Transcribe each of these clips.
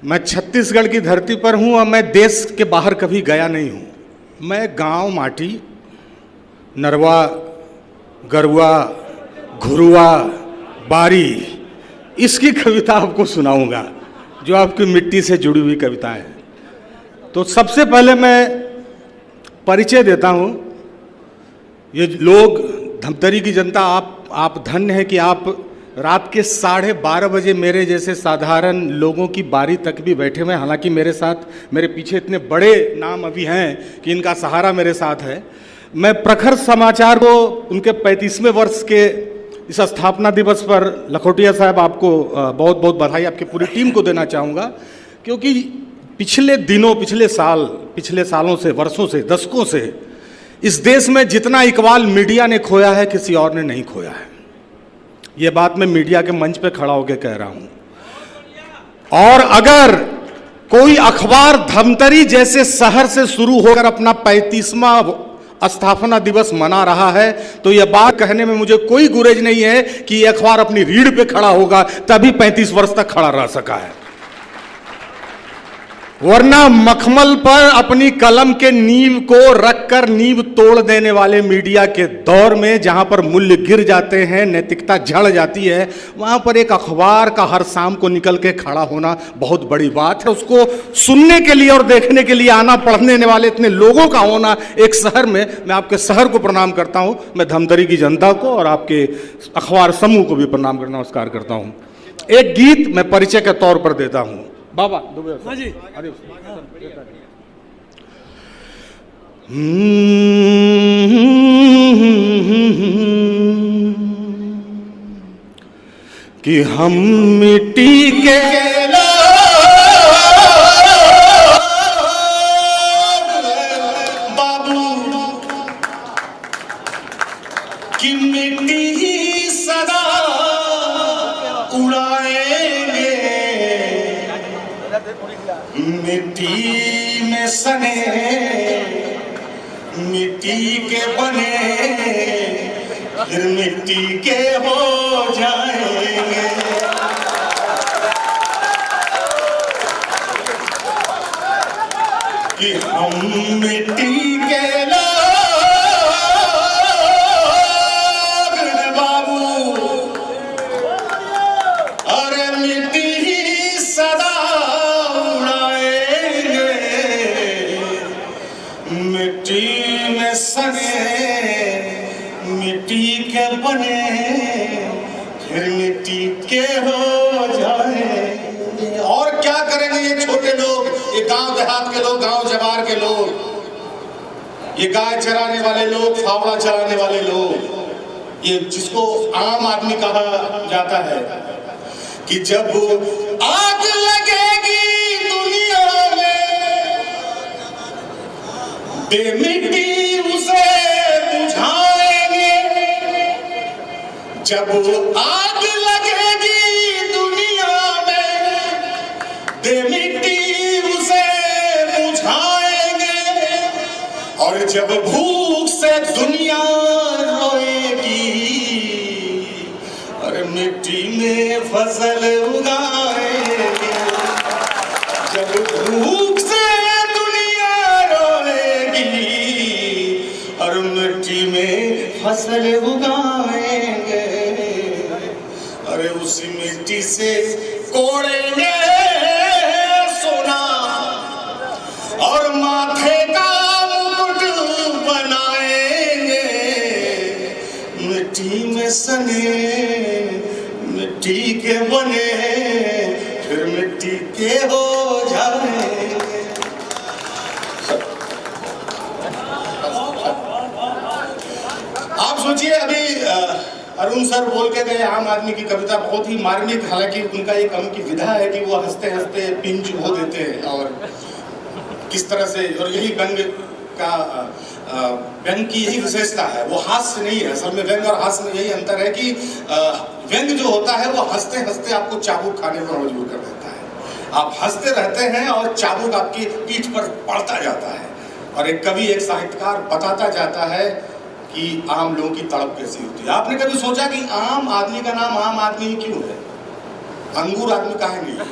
मैं छत्तीसगढ़ की धरती पर हूँ और मैं देश के बाहर कभी गया नहीं हूँ। मैं गांव माटी, नरवा, गरुआ, घुरुआ, बारी, इसकी कविता आपको सुनाऊंगा जो आपकी मिट्टी से जुड़ी हुई कविताएं हैं। तो सबसे पहले मैं परिचय देता हूँ। ये लोग, धमतरी की जनता, आप धन्य है कि आप रात के 12:30 बजे मेरे जैसे साधारण लोगों की बारी तक भी बैठे हुए हैं। हालांकि मेरे साथ, मेरे पीछे इतने बड़े नाम अभी हैं कि इनका सहारा मेरे साथ है। मैं प्रखर समाचार को उनके 35वें वर्ष के इस स्थापना दिवस पर लखोटिया साहब आपको बहुत बहुत बधाई आपकी पूरी टीम को देना चाहूँगा, क्योंकि पिछले दिनों, पिछले सालों से, वर्षों से, दशकों से इस देश में जितना इकबाल मीडिया ने खोया है किसी और ने नहीं खोया है। ये बात मैं मीडिया के मंच पे खड़ा होकर कह रहा हूं। और अगर कोई अखबार धमतरी जैसे शहर से शुरू होकर अपना 35वां स्थापना दिवस मना रहा है तो यह बात कहने में मुझे कोई गुरेज नहीं है कि यह अखबार अपनी रीढ़ पे खड़ा होगा तभी 35 वर्ष तक खड़ा रह सका है, वरना मखमल पर अपनी कलम के नींव को रखकर नींव तोड़ देने वाले मीडिया के दौर में, जहां पर मूल्य गिर जाते हैं, नैतिकता झड़ जाती है, वहां पर एक अखबार का हर शाम को निकल के खड़ा होना बहुत बड़ी बात है। उसको सुनने के लिए और देखने के लिए आना, पढ़ने वाले इतने लोगों का होना एक शहर में, मैं आपके शहर को प्रणाम करता हूं। मैं धमतरी की जनता को और आपके अखबार समूह को भी प्रणाम करना, नमस्कार करता हूं। एक गीत मैं परिचय के तौर पर देता हूं। बाबा हाँ जी। कि हम मिट्टी के बाबू कि मिट्टी सदा उड़ाएंगे, मिट्टी में सने, मिट्टी के बने, फिर मिट्टी के हो जाएंगे। कि हम मिट्टी के लोग बाबू, अरे मिट्टी ही सदा मिट्टी में सने, मिट्टी के बने, फिर मिट्टी के हो जाए। और क्या करेंगे ये छोटे लोग, ये गांव देहात के लोग, गांव जवार के लोग, ये गाय चराने वाले लोग, फावड़ा चराने वाले लोग, ये जिसको आम आदमी कहा जाता है। कि जब आग लगेगी दुनिया में, बेमिट्टी उसे बुझाएंगे। जब आग लगेगी दुनिया में, बेमिट्टी उसे बुझाएंगे। और जब भूख से दुनिया रोएगी, और मिट्टी में फसल उगाएंगे। जब भूख से और मिट्टी में फसल उगाएंगे, अरे उसी मिट्टी से कोड़ेंगे सोना और माथे का मुकुट बनाएंगे। मिट्टी में सने, मिट्टी के बने, फिर मिट्टी के हो जाएंगे। आप सोचिए, अभी अरुण सर बोल के गए आम आदमी की कविता बहुत ही मार्मिक, हालांकि उनका एक उनकी विधा है कि वो हंसते हंसते पिंच हो देते हैं। और किस तरह से, और यही व्यंग का, व्यंग की यही विशेषता है, वो हास्य नहीं है। असल में व्यंग और हास्य में यही अंतर है कि व्यंग जो होता है वो हंसते हंसते आपको चाबुक खाने पर मजबूर कर देता है। आप हंसते रहते हैं और चाबुक आपकी पीठ पर पड़ता जाता है। और एक कवि, एक साहित्यकार बताता जाता है कि आम लोगों की तड़प कैसी होती है। आपने कभी सोचा कि आम आदमी का नाम आम आदमी क्यों है? अंगूर आदमी काहे नहीं है?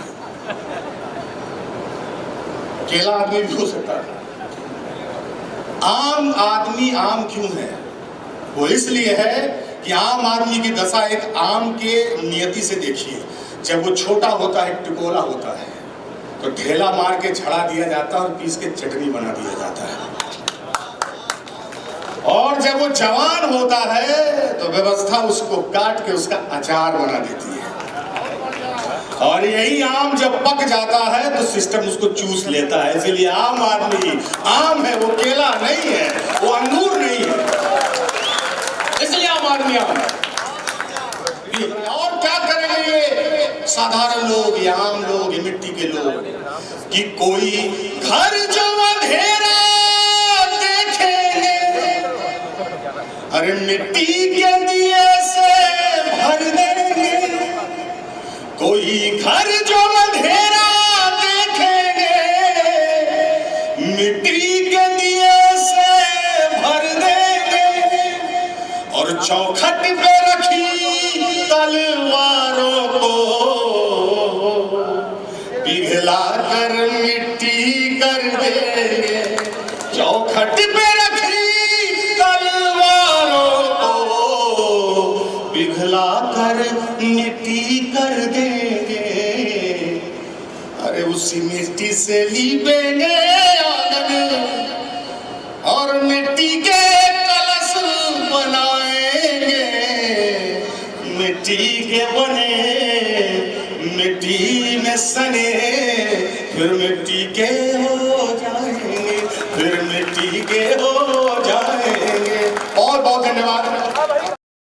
केला आदमी भी हो सकता था। आम आदमी आम क्यों है? वो इसलिए है कि आम आदमी की दशा एक आम के नियति से देखिए। जब वो छोटा होता है, टिकोला होता है, तो ढेला मार के झड़ा दिया जाता है और पीस के चटनी बना दिया जाता है। और जब वो जवान होता है तो व्यवस्था उसको काट के उसका अचार बना देती है। और यही आम जब पक जाता है तो सिस्टम उसको चूस लेता है। इसलिए आम आदमी आम है, वो केला नहीं है, वो अंगूर नहीं है, इसलिए आम आदमी आम है। और क्या करेंगे ये साधारण लोग, ये आम लोग, ये मिट्टी के लोग, कि कोई घर जो अंधेरा देखेंगे, अरे मिट्टी के दिए से भर देंगे। कोई घर जो अंधेरा देखेंगे, मिट्टी के दिए से भर देंगे। और चौखट पे रखी तलवारों को पिघला कर मिट्टी कर देंगे। चौखट पे रखी तलवारों को पिघला कर मिट्टी कर देंगे। अरे उसी मिट्टी से लीपेंगे आंगन और मिट्टी के कलश बनाएंगे। मिट्टी के बने मिट्टी में सने, फिर मिट्टी के हो जाएंगे, फिर मिट्टी के हो